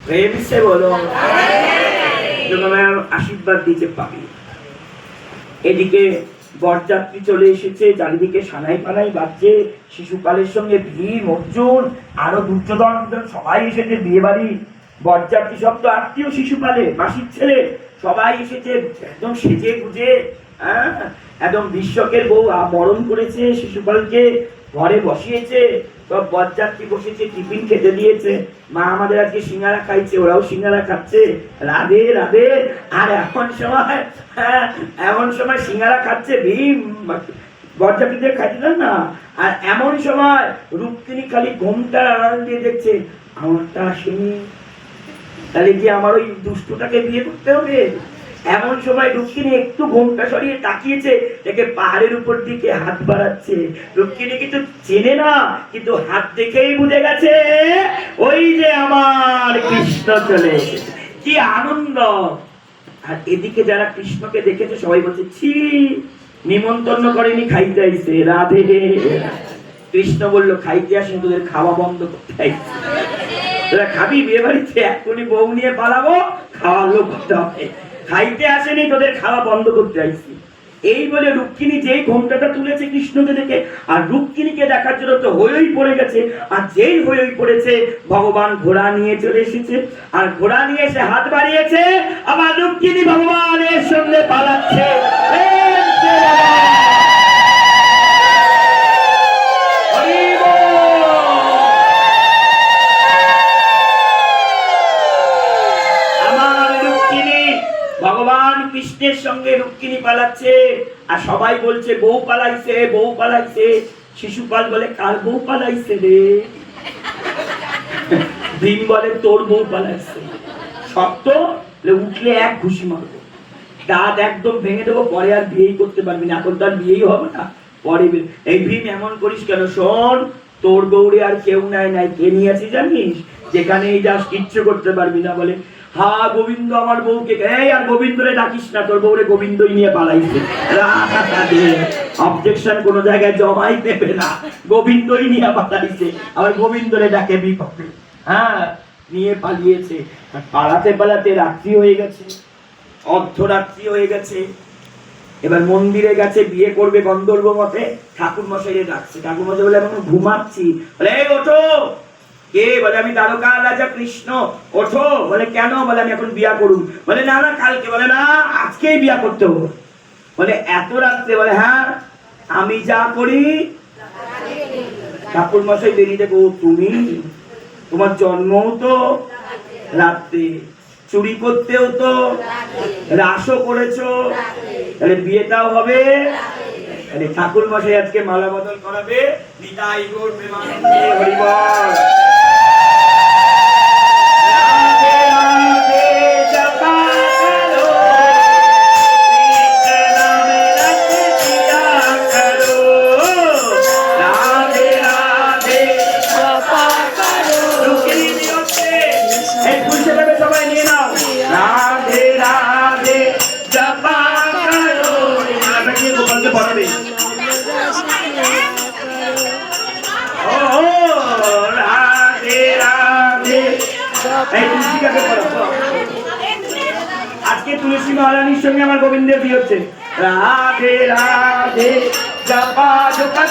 প্রেম से बोलो আশীর্বাদ দিতে পারি। এদিকে বরযাত্রী চলে এসেছে, চারিদিকে সানাই পানাই বাজছে, শিশুপালের সঙ্গে ভীম, অর্জুন, আরো দুর্যোধন, সবাই এসেছে বিয়ে বাড়ি। বরযাত্রী সব তো আত্মীয় শিশুপালে, মাসির ছেলে, সবাই এসেছে একদম সেজে গুজে। একদম বিশ্বকের বউ বরণ করেছে শিশুপালকে, ঘরে বসিয়েছে, সব বরযাত্রী বসেছে, টিফিন খেতে দিয়েছে। মা আমাদের আজকে সিঙ্গারা খাইছে, ওরাও সিঙ্গারা খাচ্ছে, রাধে রাধে। আর এমন সময় সিঙ্গারা খাচ্ছে ভীম, বরযাত্রীদের খাইতে দেন না। আর এমন সময় রুক্মিণী খালি ঘুমটা আড়াল দিয়ে দেখছে, আমারটা আসেনি, তাহলে কি আমার ওই দুষ্টটাকে বিয়ে করতে হবে। এমন সময় রুক্মিণী একটু ঘোমটা সরিয়ে তাকিয়েছে, দেখে পাহাড়ের উপর দিকে হাত বাড়াচ্ছে। রুক্মিণী কিন্তু চেনে না, কিন্তু হাত দেখেই বুঝে গেছে ওই যে আমার কৃষ্ণ চলে এসেছে। কি আনন্দ! আর এদিকে যারা কৃষ্ণকে দেখেছে সবাই বলছে, ছি, নিমন্ত্রণ করেনি, খাইতে আইছে, রাধে। কৃষ্ণ বলল, খাইতে আসেন, তোদের খাওয়া বন্ধ করতে আইছে। তোরা খাবি বিয়ে বাড়িতে, এখনই বউ নিয়ে পালাবো, খাওয়া লোক করতে হবে। খাইতে আসেনি, তোদের খাওয়া বন্ধ করতে আইছি। এই বলে রুক্মিণী যেই ঘোমটাটা তুলেছে কৃষ্ণকে দেখে, আর রুক্মিণীকে দেখার জন্য তো হইই পড়ে গেছে। আর যেই হইই পড়েছে, ভগবান ঘোড়া নিয়ে চলে এসেছে, আর ঘোড়া নিয়ে এসে হাত বাড়িয়েছে, আবার রুক্মিণী ভগবানের সঙ্গে পালাচ্ছে। ভগবান কৃষ্ণের সঙ্গে রুক্মিণী পালাচ্ছে, আর সবাই বলছে বউ পালাইছে, বউ পালাইছে। শিশুপাল বলে, কার বউ পালাইছে রে? ভীম বলে, তোর বউ পালাইছে। শক্ত উঠলে এক ঘুষি মারবো, দাঁত একদম ভেঙে দেবো, পরে আর বিয়েই করতে পারবি না, এখন তার বিয়েই হবে না, পরে এই ভীম এমন করিস কেন? শোন, তোর বউরে আর কেউ নাই, নাই কে নিয়েছি জানিস? যেখানেই যাস কিচ্ছু করতে পারবি না। বলে, হা গোবিন্দ আমার বউকে, এই আর গোবিন্দরে ডাকিস না, তোর বউরে গোবিন্দই নিয়ে পালাইছে। অবজেকশন কোন জায়গায় জমাই দেবে না, গোবিন্দই নিয়ে পালাইছে, আবার গোবিন্দরে ডাকে বিপক্ষে। হ্যাঁ, নিয়ে পালিয়েছে। পালাতে পালাতে রাত্রি হয়ে গেছে, অর্ধরাত্রি হয়ে গেছে। এবার মন্দিরে গেছে, বিয়ে করবে গন্ধর্ব মতে, ঠাকুর মশাইরে ডাকছে। ঠাকুর মশাই বলে, এখন ঘুমাচ্ছি। বলে, এই ওঠো। কে? বলে, আমি দ্বারকা রাজা কৃষ্ণ। ওঠো। বলে, কেন? বলে, আমি এখন বিয়া করুন। বলে, না না, কালকে। বলে, না, আজকেই বিয়া করতে হবে। বলে, এত রাত্রে? বলে, হ্যাঁ, আমি যা করি। ঠাকুর মশাই বেরিয়ে দেখো, তুমি, তোমার জন্মও তো রাত্রে, চুরি করতেও তো, রাসও করেছো, তাহলে বিয়েটাও হবে। তাহলে ঠাকুর মশাই আজকে মালা বদল করাবে। নিতাই গৌর প্রেমানন্দে হরি বল। সবাই নিয়ে নাও, রাধে রাধে জপা করো। গোপালকে পড়াবে, আজকে তুলসী মহারানীর সঙ্গে আমার গোবিন্দের বিয়ে হচ্ছে। রাধে রাধে জপা জপা।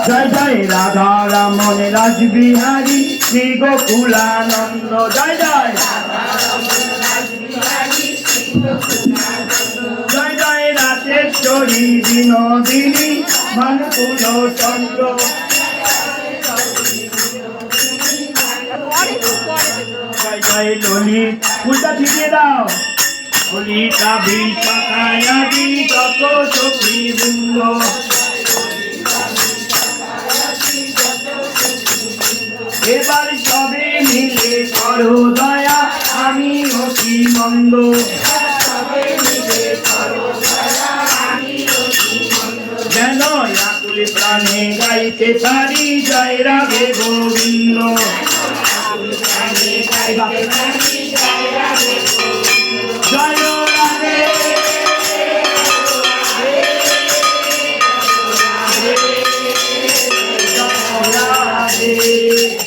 জয় জয় রাধা রমন রাসবিহারী শ্রী গোকুলানন্দ জয় জয় জয় জয় রাতেশ্বরী বিনোদিনী ভানুকুল চন্দ্র জয় জয় ললিত ফুলটা ছিটিয়ে দাও ললিতা বিশাখায়াদি যত সখী বৃন্দ এবার সবে মিলে করো দয়া আমি অতি মন্দ যেন আকুল প্রাণে গাইতে পারি জয় রাধে গোবিন্দ জয় রাধে জয় রাধে